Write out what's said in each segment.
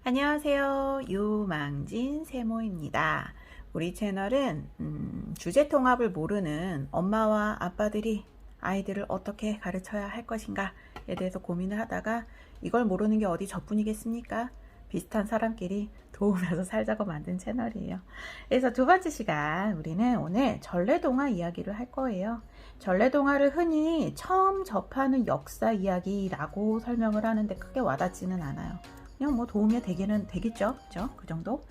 안녕하세요. 유망진 세모입니다. 우리 채널은 주제 통합을 모르는 엄마와 아빠들이 아이들을 어떻게 가르쳐야 할 것인가에 대해서 고민을 하다가 이걸 모르는 게 어디 저뿐이겠습니까? 비슷한 사람끼리 도우면서 살자고 만든 채널이에요. 그래서 두 번째 시간 우리는 오늘 전래동화 이야기를 할 거예요. 전래동화를 흔히 처음 접하는 역사 이야기라고 설명을 하는데 크게 와닿지는 않아요. 그냥 뭐 도움이 되기는 되겠죠, 그죠? 그 정도.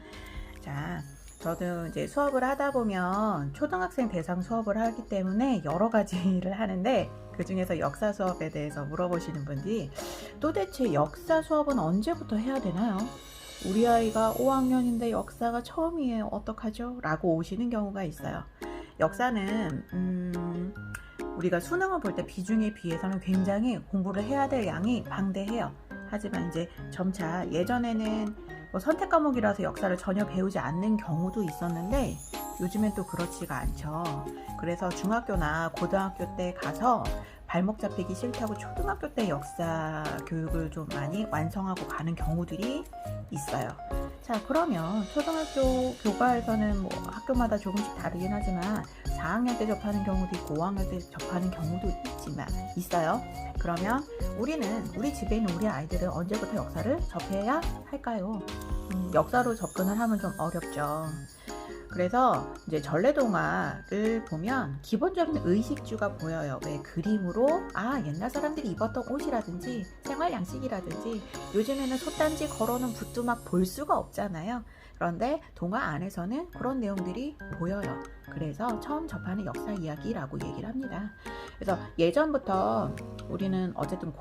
자, 저도 이제 수업을 하다 보면 초등학생 대상 수업을 하기 때문에 여러 가지를 하는데 그 중에서 역사 수업에 대해서 물어보시는 분들이 도대체 역사 수업은 언제부터 해야 되나요? 우리 아이가 5학년인데 역사가 처음이에요. 어떡하죠? 라고 오시는 경우가 있어요. 역사는 우리가 수능을 볼 때 비중에 비해서는 굉장히 공부를 해야 될 양이 방대해요. 하지만 이제 점차 예전에는 뭐 선택 과목이라서 역사를 전혀 배우지 않는 경우도 있었는데 요즘엔 또 그렇지가 않죠. 그래서 중학교나 고등학교 때 가서 발목 잡히기 싫다고 초등학교 때 역사 교육을 좀 많이 완성하고 가는 경우들이 있어요. 자, 그러면 초등학교 교과에서는 뭐 학교마다 조금씩 다르긴 하지만 4학년 때 접하는 경우도 있고 5학년 때 접하는 경우도 있어요. 그러면 우리 집에 있는 우리 아이들은 언제부터 역사를 접해야 할까요? 역사로 접근을 하면 좀 어렵죠. 그래서 이제 전래동화를 보면 기본적인 의식주가 보여요. 왜 그림으로 옛날 사람들이 입었던 옷이라든지 생활 양식이라든지 요즘에는 솥단지 걸어놓은 붓도 막 볼 수가 없잖아요. 그런데 동화 안에서는 그런 내용들이 보여요. 그래서 처음 접하는 역사 이야기라고 얘기를 합니다. 그래서 예전부터 우리는 어쨌든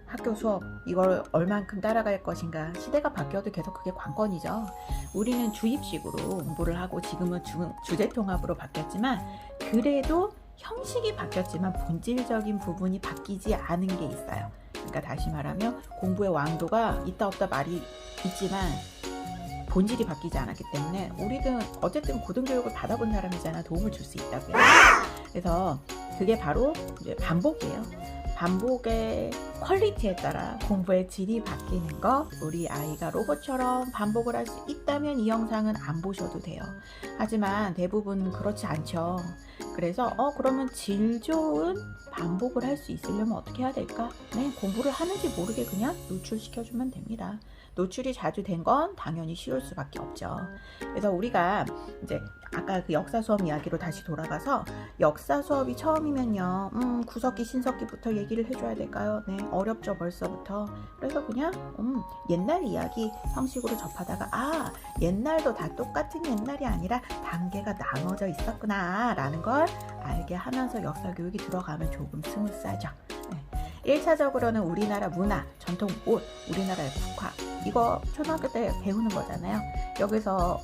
학교 수업 이걸 얼만큼 따라갈 것인가, 시대가 바뀌어도 계속 그게 관건이죠. 우리는 주입식으로 공부를 하고 지금은 주제 통합으로 바뀌었지만 그래도 형식이 바뀌었지만 본질적인 부분이 바뀌지 않은 게 있어요. 그러니까 다시 말하면 공부의 왕도가 있다 없다 말이 있지만 본질이 바뀌지 않았기 때문에 우리는 어쨌든 고등교육을 받아본 사람이잖아. 도움을 줄 수 있다고요. 그래서 그게 바로 이제 반복이에요. 반복의 퀄리티에 따라 공부의 질이 바뀌는 거, 우리 아이가 로봇처럼 반복을 할 수 있다면 이 영상은 안 보셔도 돼요. 하지만 대부분 그렇지 않죠. 그래서 그러면 질 좋은 반복을 할 수 있으려면 어떻게 해야 될까? 네, 공부를 하는지 모르게 그냥 노출시켜주면 됩니다. 노출이 자주 된 건 당연히 쉬울 수밖에 없죠. 그래서 우리가 이제 아까 그 역사 수업 이야기로 다시 돌아가서 역사 수업이 처음이면요, 구석기 신석기부터 얘기를 해줘야 될까요? 네, 어렵죠 벌써부터. 그래서 그냥 옛날 이야기 형식으로 접하다가 옛날도 다 똑같은 옛날이 아니라 단계가 나눠져 있었구나 라는 걸 알게 하면서 역사 교육이 들어가면 조금 스무스하죠. 네. 1차적으로는 우리나라 문화, 전통 옷, 우리나라의 국화, 이거 초등학교 때 배우는 거잖아요. 여기서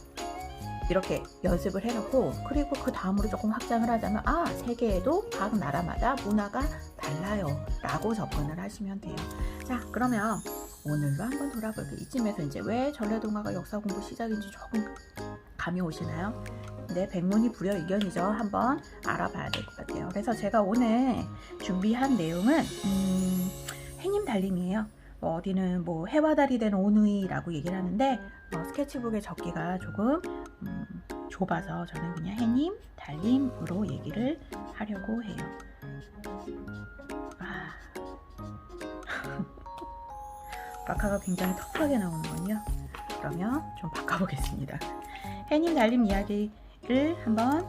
이렇게 연습을 해놓고, 그리고 그 다음으로 조금 확장을 하자면 세계에도 각 나라마다 문화가 달라요 라고 접근을 하시면 돼요. 자, 그러면 오늘로 한번 돌아볼게요. 이쯤에서 이제 왜 전래동화가 역사 공부 시작인지 조금 감이 오시나요? 네, 백문이불여일견이죠. 한번 알아봐야 될 것 같아요. 그래서 제가 오늘 준비한 내용은 해님 달림이에요. 어디는 뭐 해와 달이 된 오누이라고 얘기를 하는데 스케치북에 적기가 조금 좁아서 저는 그냥 해님 달림으로 얘기를 하려고 해요. 마카가 굉장히 터프하게 나오는군요. 그러면 좀 바꿔보겠습니다. 해님 달림 이야기를 한번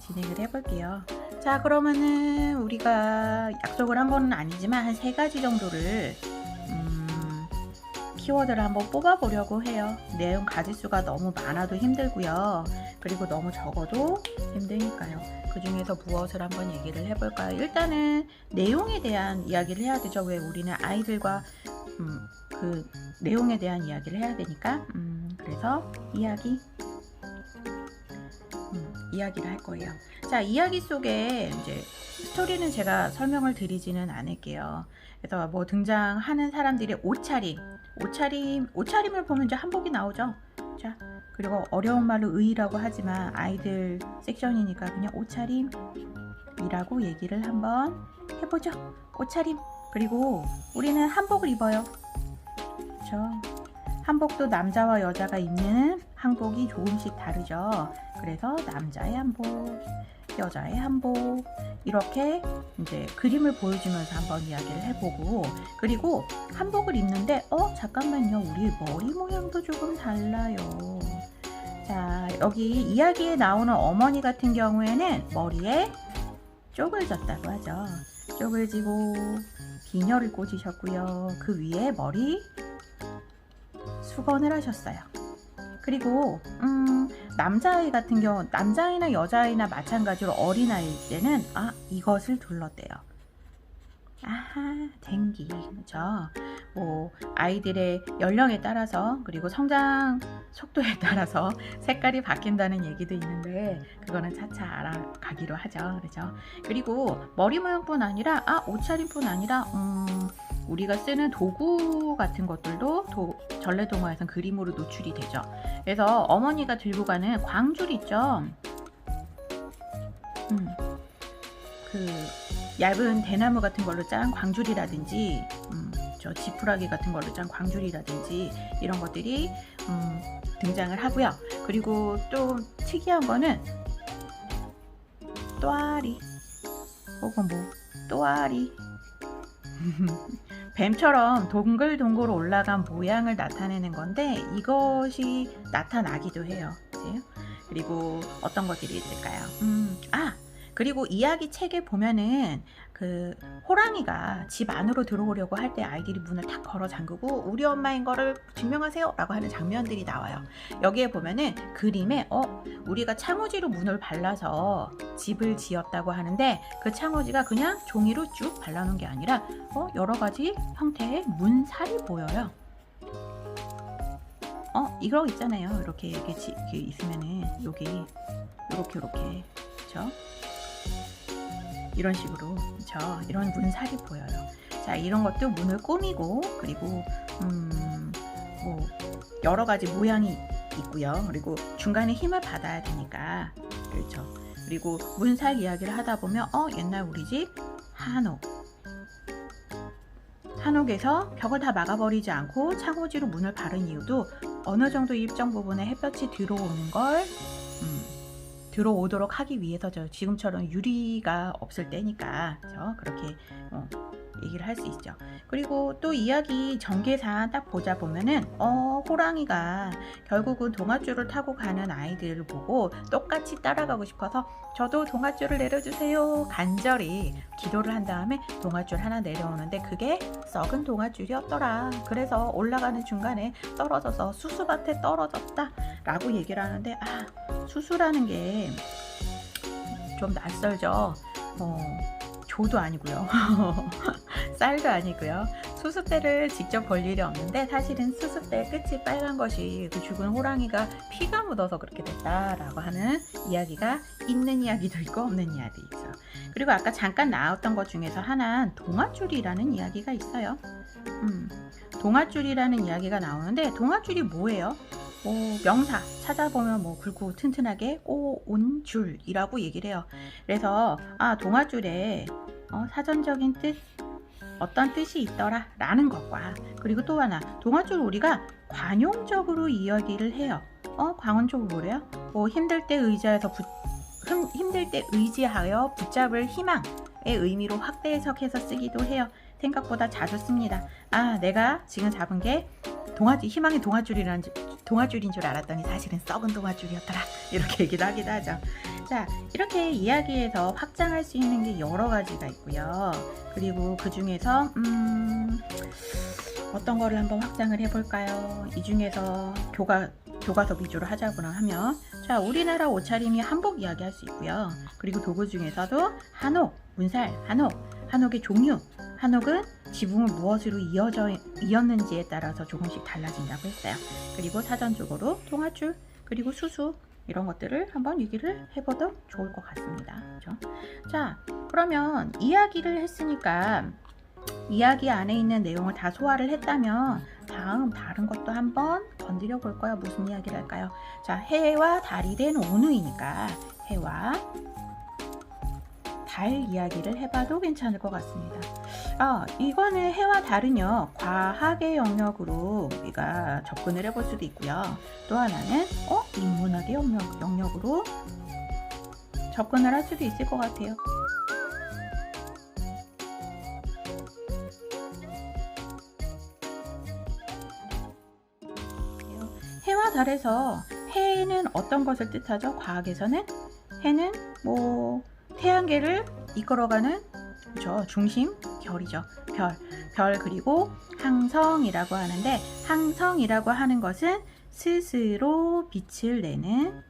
진행을 해볼게요. 자, 그러면은 우리가 약속을 한 건 아니지만 한 3가지 정도를 키워드를 한번 뽑아보려고 해요. 내용 가지수가 너무 많아도 힘들고요. 그리고 너무 적어도 힘드니까요. 그 중에서 무엇을 한번 얘기를 해볼까요? 일단은 내용에 대한 이야기를 해야 되죠. 왜 우리는 아이들과 그 내용에 대한 이야기를 해야 되니까. 그래서 이야기를 할 거예요. 자, 이야기 속에 이제 스토리는 제가 설명을 드리지는 않을게요. 그래서 뭐 등장하는 사람들의 옷차림을 보면 이제 한복이 나오죠. 자, 그리고 어려운 말로 의라고 하지만 아이들 섹션이니까 그냥 옷차림이라고 얘기를 한번 해보죠. 옷차림. 그리고 우리는 한복을 입어요. 그쵸? 한복도 남자와 여자가 입는 한복이 조금씩 다르죠. 그래서 남자의 한복, 여자의 한복 이렇게 이제 그림을 보여주면서 한번 이야기를 해보고, 그리고 한복을 입는데 잠깐만요, 우리 머리 모양도 조금 달라요. 자, 여기 이야기에 나오는 어머니 같은 경우에는 머리에 쪽을 졌다고 하죠. 쪽을 지고 비녀를 꽂으셨고요. 그 위에 머리 수건을 하셨어요. 그리고 남자아이 같은 경우, 남자아이나 여자아이나 마찬가지로 어린아이일 때는 이것을 둘렀대요. 아하, 댕기. 그렇죠? 뭐 아이들의 연령에 따라서, 그리고 성장 속도에 따라서 색깔이 바뀐다는 얘기도 있는데, 그거는 차차 알아가기로 하죠. 그렇죠? 그리고 머리 모양뿐 아니라 옷차림뿐 아니라 우리가 쓰는 도구 같은 것들도 전래동화에선 그림으로 노출이 되죠. 그래서 어머니가 들고 가는 광줄 있죠. 그 얇은 대나무 같은 걸로 짠 광줄이라든지, 저 지푸라기 같은 걸로 짠 광줄이라든지 이런 것들이 등장을 하고요. 그리고 또 특이한 거는 또아리 혹은 또아리 뱀처럼 동글동글 올라간 모양을 나타내는 건데, 이것이 나타나기도 해요. 그리고 어떤 것들이 있을까요? 그리고 이야기 책에 보면은 그 호랑이가 집 안으로 들어오려고 할 때 아이들이 문을 탁 걸어 잠그고 우리 엄마인 거를 증명하세요 라고 하는 장면들이 나와요. 여기에 보면은 그림에 우리가 창호지로 문을 발라서 집을 지었다고 하는데, 그 창호지가 그냥 종이로 쭉 발라놓은 게 아니라 여러 가지 형태의 문살이 보여요. 이거 있잖아요. 이렇게 있으면은 여기 이렇게 그렇죠? 이런 식으로, 그렇죠? 이런 문살이 보여요. 자, 이런 것도 문을 꾸미고, 그리고 뭐 여러 가지 모양이 있고요. 그리고 중간에 힘을 받아야 되니까, 그렇죠? 그리고 문살 이야기를 하다 보면 옛날 우리 집 한옥에서 벽을 다 막아버리지 않고 창호지로 문을 바른 이유도 어느 정도 일정 부분에 햇볕이 들어오는 걸 들어오도록 하기 위해서죠. 지금처럼 유리가 없을 때니까, 그렇죠? 그렇게 얘기를 할 수 있죠. 그리고 또 이야기 전개상 딱 보자 보면은 호랑이가 결국은 동아줄을 타고 가는 아이들을 보고 똑같이 따라가고 싶어서 저도 동아줄을 내려주세요 간절히 기도를 한 다음에 동아줄 하나 내려오는데, 그게 썩은 동아줄이었더라. 그래서 올라가는 중간에 떨어져서 수수밭에 떨어졌다 라고 얘기를 하는데, 수수라는 게 좀 낯설죠. 조도 아니고요. 쌀도 아니고요. 수수대를 직접 볼 일이 없는데, 사실은 수수대 끝이 빨간 것이 그 죽은 호랑이가 피가 묻어서 그렇게 됐다라고 하는 이야기가 있는 이야기도 있고 없는 이야기도 있어요. 그리고 아까 잠깐 나왔던 것 중에서 하나는 동아줄이라는 이야기가 있어요. 동아줄이라는 이야기가 나오는데, 동아줄이 뭐예요? 명사 찾아보면 굵고 튼튼하게 꼬온 줄이라고 얘기를 해요. 그래서 동아줄에 사전적인 뜻, 어떤 뜻이 있더라 라는 것과, 그리고 또 하나, 동아줄 우리가 관용적으로 이야기를 해요. 관용적으로 뭐래요? 힘들 때 의지하여 붙잡을 희망의 의미로 확대 해석해서 쓰기도 해요. 생각보다 자주 씁니다. 내가 지금 잡은 게 희망의 동아줄인 줄 알았더니 사실은 썩은 동아줄이었더라, 이렇게 얘기도 하기도 하죠. 자, 이렇게 이야기에서 확장할 수 있는 게 여러 가지가 있고요. 그리고 그 중에서 어떤 거를 한번 확장을 해볼까요? 이 중에서 교과서 위주로 하자고나 하면, 자, 우리나라 옷차림이 한복 이야기 할 수 있고요. 그리고 도구 중에서도 한옥, 문살, 한옥의 종류, 한옥은 지붕을 무엇으로 이었는지에 따라서 조금씩 달라진다고 했어요. 그리고 사전적으로 동아줄, 그리고 수수, 이런 것들을 한번 얘기를 해봐도 좋을 것 같습니다. 그렇죠? 자, 그러면 이야기를 했으니까 이야기 안에 있는 내용을 다 소화를 했다면 다른 것도 한번 건드려 볼 거예요. 무슨 이야기를 할까요? 자, 해와 달이 된 오누이니까 해와 달 이야기를 해봐도 괜찮을 것 같습니다. 이거는 해와 달은요, 과학의 영역으로 우리가 접근을 해볼 수도 있고요. 또 하나는 인문학의 영역으로 접근을 할 수도 있을 것 같아요. 해와 달에서 해는 어떤 것을 뜻하죠? 과학에서는 해는 태양계를 이끌어가는 중심 별이죠. 별 그리고 항성이라고 하는데, 항성이라고 하는 것은 스스로 빛을 내는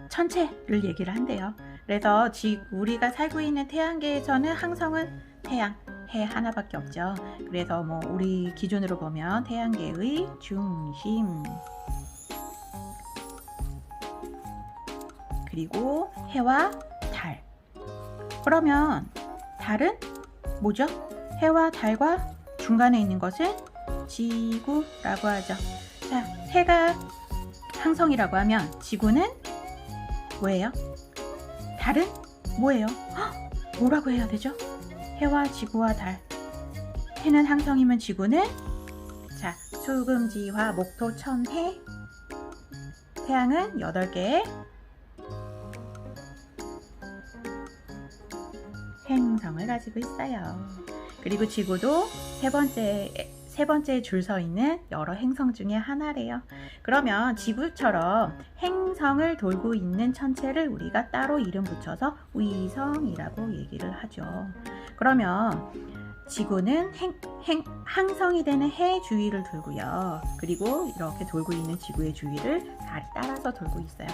천체를 얘기를 한대요. 그래서 우리가 살고 있는 태양계에서는 항성은 태양, 해 하나밖에 없죠. 그래서 우리 기준으로 보면 태양계의 중심, 그리고 해와 달. 그러면 달은 뭐죠? 해와 달과 중간에 있는 것은 지구라고 하죠. 자, 해가 항성이라고 하면 지구는 뭐예요? 달은 뭐예요? 뭐라고 해야 되죠? 해와 지구와 달. 해는 항성이면 지구는 수금지화 목토천해. 태양은 8개의 행성을 가지고 있어요. 그리고 지구도 세 번째 줄 서 있는 여러 행성 중에 하나래요. 그러면 지구처럼 행성을 돌고 있는 천체를 우리가 따로 이름 붙여서 위성이라고 얘기를 하죠. 그러면 지구는 항성이 되는 해 주위를 돌고요. 그리고 이렇게 돌고 있는 지구의 주위를 달이 따라서 돌고 있어요.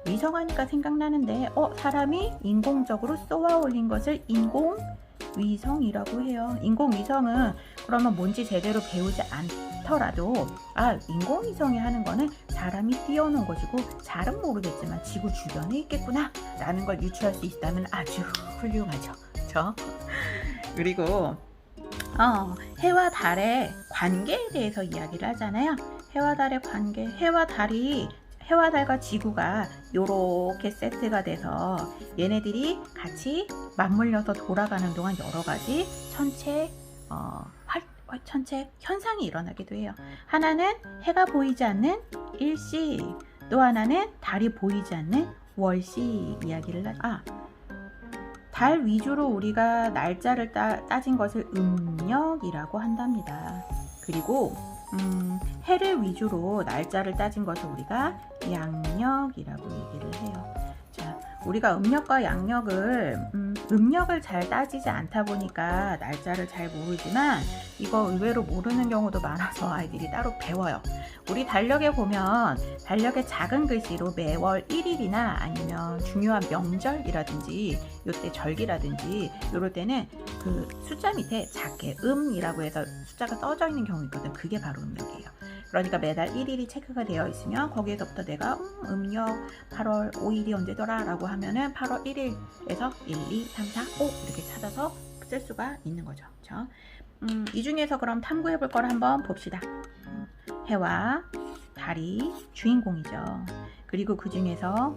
위성하니까 생각나는데 사람이 인공적으로 쏘아 올린 것을 인공위성이라고 해요. 인공위성은 그러면 뭔지 제대로 배우지 않더라도 인공위성이 하는 거는 사람이 띄워놓은 것이고 잘은 모르겠지만 지구 주변에 있겠구나 라는 걸 유추할 수 있다면 아주 훌륭하죠. 그렇죠? 그리고 해와 달의 관계에 대해서 이야기를 하잖아요. 해와 달의 관계, 해와 달과 지구가 요렇게 세트가 돼서 얘네들이 같이 맞물려서 돌아가는 동안 여러 가지 천체 현상이 일어나기도 해요. 하나는 해가 보이지 않는 일시, 또 하나는 달이 보이지 않는 월시 이야기를 달 위주로 우리가 날짜를 따진 것을 음력이라고 한답니다. 그리고 해를 위주로 날짜를 따진 것을 우리가 양력이라고 얘기를 해요. 자, 우리가 음력과 양력을 음력을 잘 따지지 않다 보니까 날짜를 잘 모르지만 이거 의외로 모르는 경우도 많아서 아이들이 따로 배워요. 우리 달력에 보면 달력에 작은 글씨로 매월 1일이나 아니면 중요한 명절이라든지 요때 절기라든지 요럴 때는 그 숫자 밑에 작게 음이라고 해서 숫자가 써져 있는 경우 있거든. 그게 바로 음력이에요. 그러니까 매달 1일이 체크가 되어 있으면 거기에서부터 내가 음력 8월 5일이 언제더라 라고 하면은 8월 1일에서 1, 2, 3, 4, 5 이렇게 찾아서 쓸 수가 있는 거죠. 그렇죠? 이 중에서 그럼 탐구해 볼 거를 한번 봅시다. 해와 달이 주인공이죠. 그리고 그 중에서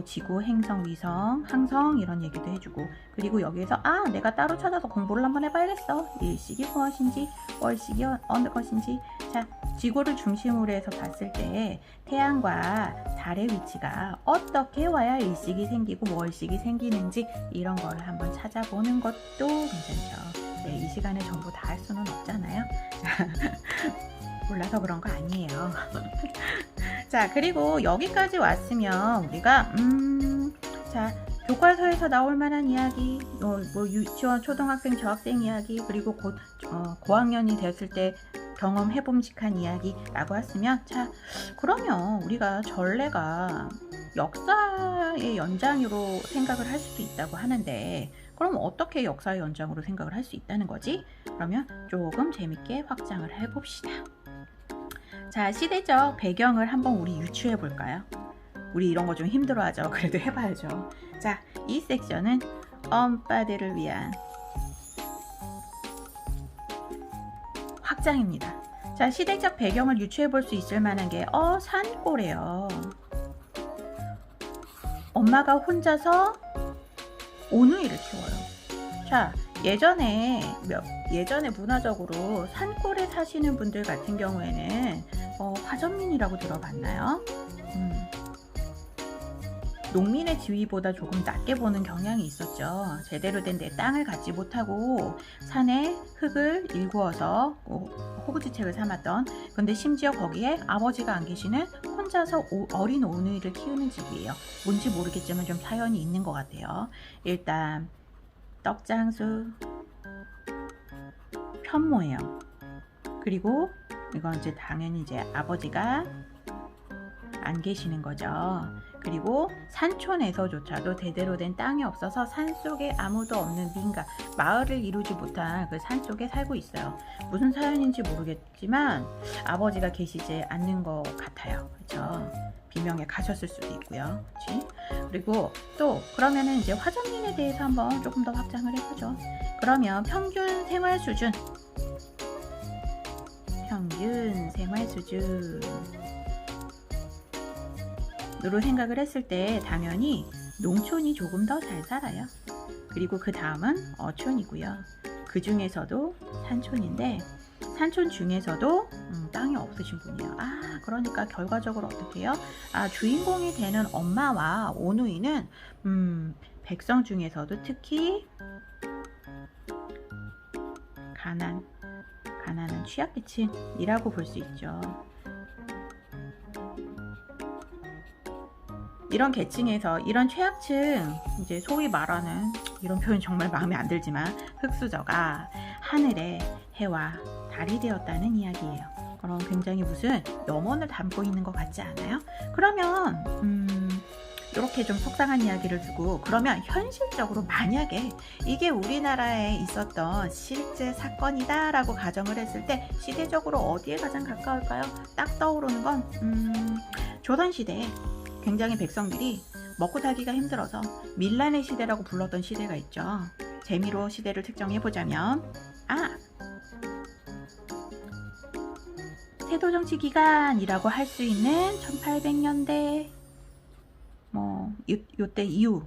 지구, 행성, 위성, 항성 이런 얘기도 해주고, 그리고 여기에서 내가 따로 찾아서 공부를 한번 해봐야겠어. 일식이 무엇인지, 월식이 어느 것인지. 자, 지구를 중심으로 해서 봤을 때 태양과 달의 위치가 어떻게 와야 일식이 생기고 월식이 생기는지 이런 거를 한번 찾아보는 것도 괜찮죠. 네, 이 시간에 전부 다 할 수는 없잖아요. 몰라서 그런 거 아니에요. 자, 그리고 여기까지 왔으면 우리가 자, 교과서에서 나올 만한 이야기, 유치원, 초등학생, 저학생 이야기, 그리고 곧 고학년이 됐을 때 경험해봄직한 이야기라고 했으면, 자, 그러면 우리가 전례가 역사의 연장으로 생각을 할 수도 있다고 하는데, 그럼 어떻게 역사의 연장으로 생각을 할 수 있다는 거지? 그러면 조금 재밌게 확장을 해봅시다. 자, 시대적 배경을 한번 우리 유추해 볼까요? 우리 이런 거 좀 힘들어하죠. 그래도 해봐야죠. 자, 이 섹션은 엄빠들을 위한 확장입니다. 자, 시대적 배경을 유추해 볼 수 있을 만한 게 산골이에요. 엄마가 혼자서 오누이를 키워요. 자, 예전에 문화적으로 산골에 사시는 분들 같은 경우에는 화전민이라고 들어봤나요? 농민의 지위보다 조금 낮게 보는 경향이 있었죠. 제대로 된 내 땅을 갖지 못하고 산에 흙을 일구어서 호구지책을 삼았던, 근데 심지어 거기에 아버지가 안 계시는 혼자서 어린 오누이를 키우는 집이에요. 뭔지 모르겠지만 좀 사연이 있는 것 같아요. 일단 떡장수, 편모예요. 그리고 이건 이제 당연히 이제 아버지가 안 계시는 거죠. 그리고 산촌에서조차도 제대로 된 땅이 없어서 산속에 아무도 없는 민가, 마을을 이루지 못한 그 산속에 살고 있어요. 무슨 사연인지 모르겠지만 아버지가 계시지 않는 것 같아요. 그렇죠? 비명에 가셨을 수도 있고요. 그치? 그리고 또 그러면은 이제 화전민에 대해서 한번 조금 더 확장을 해보죠. 그러면 평균 생활 수준 으로 생각을 했을 때 당연히 농촌이 조금 더 잘 살아요. 그리고 그 다음은 어촌이고요. 그 중에서도 산촌인데, 산촌 중에서도 땅이 없으신 분이에요. 그러니까 결과적으로 어떻게 해요? 주인공이 되는 엄마와 오누이는 백성 중에서도 특히 가난한 취약계층이라고 볼 수 있죠. 이런 계층에서 이런 최악층, 이제 소위 말하는, 이런 표현 정말 마음에 안 들지만, 흙수저가 하늘의 해와 달이 되었다는 이야기예요. 그럼 굉장히 무슨 염원을 담고 있는 것 같지 않아요? 그러면 이렇게 좀 속상한 이야기를 두고, 그러면 현실적으로 만약에 이게 우리나라에 있었던 실제 사건이다 라고 가정을 했을 때 시대적으로 어디에 가장 가까울까요? 딱 떠오르는 건 조선시대에 굉장히 백성들이 먹고 살기가 힘들어서 밀란의 시대라고 불렀던 시대가 있죠. 재미로 시대를 특정해보자면 세도정치 기간이라고 할 수 있는 1800년대 요때 이후.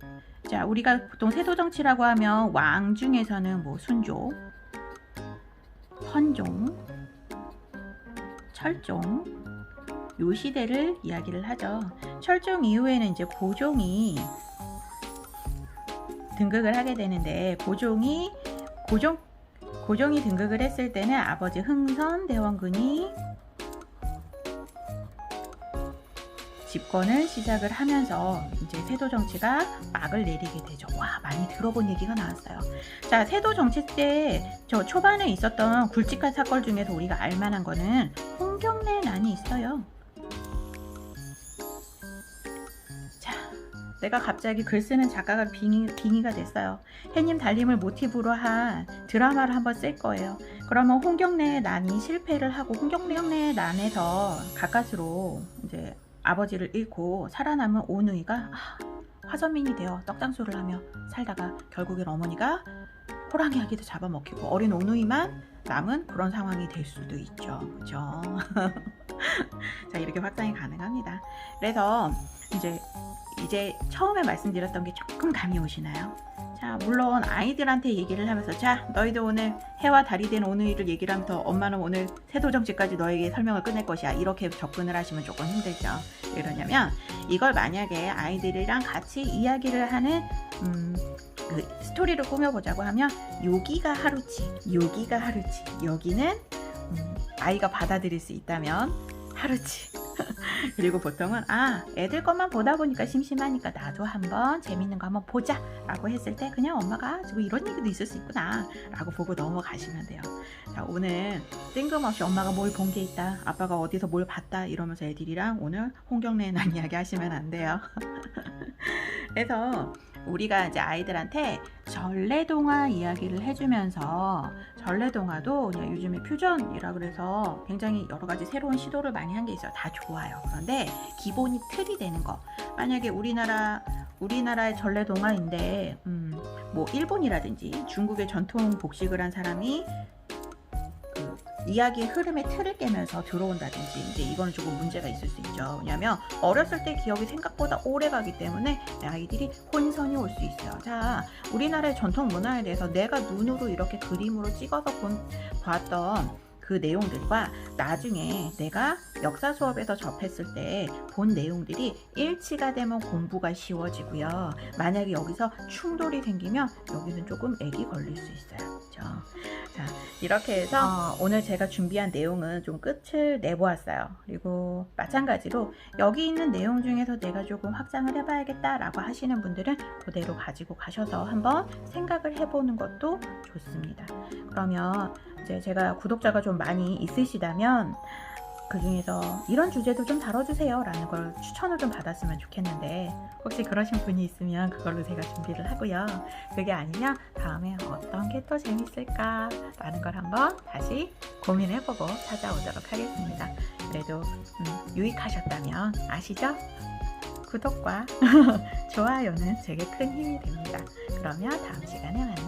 자, 우리가 보통 세도정치라고 하면 왕 중에서는 순종, 헌종, 철종, 요 시대를 이야기를 하죠. 철종 이후에는 이제 고종이 등극을 하게 되는데, 고종이 등극을 했을 때는 아버지 흥선대원군이 집권을 시작을 하면서 이제 세도 정치가 막을 내리게 되죠. 많이 들어본 얘기가 나왔어요. 자, 세도 정치 때 저 초반에 있었던 굵직한 사건 중에서 우리가 알만한 거는 홍경래 난이 있어요. 내가 갑자기 글 쓰는 작가가 빙의가 됐어요. 해님 달림을 모티브로 한 드라마를 한번 쓸 거예요. 그러면 홍경래의 난이 실패를 하고, 홍경래의 난에서 가까스로 이제 아버지를 잃고 살아남은 오누이가 화전민이 되어 떡장수를 하며 살다가 결국엔 어머니가 호랑이 아기도 잡아먹히고 어린 오누이만 남은 그런 상황이 될 수도 있죠. 그렇죠? 자, 이렇게 확장이 가능합니다. 그래서 이제 처음에 말씀드렸던 게 조금 감이 오시나요? 자, 물론 아이들한테 얘기를 하면서, 자, 너희들 오늘 해와 달이 된 오누이를 얘기를 하면서 엄마는 오늘 세도정치까지 너에게 설명을 끝낼 것이야, 이렇게 접근을 하시면 조금 힘들죠. 왜 그러냐면, 이걸 만약에 아이들이랑 같이 이야기를 하는 그 스토리를 꾸며보자고 하면, 여기가 하루치, 여기는 아이가 받아들일 수 있다면 하루치. 그리고 보통은 애들 것만 보다 보니까 심심하니까 나도 한번 재밌는 거 한번 보자 라고 했을 때 그냥 엄마가 지금 이런 얘기도 있을 수 있구나 라고 보고 넘어가시면 돼요. 자, 오늘 뜬금없이 엄마가 뭘 본 게 있다, 아빠가 어디서 뭘 봤다 이러면서 애들이랑 오늘 홍경래에 난 이야기 하시면 안 돼요. 그래서 우리가 이제 아이들한테 전래동화 이야기를 해주면서, 전래동화도 그냥 요즘에 퓨전이라 그래서 굉장히 여러 가지 새로운 시도를 많이 한 게 있어요. 다 좋아요. 그런데 기본이 틀이 되는 거. 만약에 우리나라의 전래동화인데 일본이라든지 중국의 전통 복식을 한 사람이 이야기의 흐름의 틀을 깨면서 들어온다든지 이제 이거는 조금 문제가 있을 수 있죠. 왜냐하면 어렸을 때 기억이 생각보다 오래 가기 때문에 아이들이 혼선이 올 수 있어요. 자, 우리나라의 전통 문화에 대해서 내가 눈으로 이렇게 그림으로 찍어서 봤던 그 내용들과 나중에 내가 역사 수업에서 접했을 때 본 내용들이 일치가 되면 공부가 쉬워지고요. 만약에 여기서 충돌이 생기면 여기는 조금 액이 걸릴 수 있어요. 그렇죠? 자, 이렇게 해서 오늘 제가 준비한 내용은 좀 끝을 내보았어요. 그리고 마찬가지로 여기 있는 내용 중에서 내가 조금 확장을 해봐야겠다라고 하시는 분들은 그대로 가지고 가셔서 한번 생각을 해보는 것도 좋습니다. 그러면 이제 제가 구독자가 좀 많이 있으시다면 그 중에서 이런 주제도 좀 다뤄주세요 라는 걸 추천을 좀 받았으면 좋겠는데 혹시 그러신 분이 있으면 그걸로 제가 준비를 하고요. 그게 아니면 다음에 어떤 게 또 재밌을까 라는 걸 한번 다시 고민해보고 찾아오도록 하겠습니다. 그래도 유익하셨다면 아시죠? 구독과 좋아요는 제게 큰 힘이 됩니다. 그러면 다음 시간에 만나요.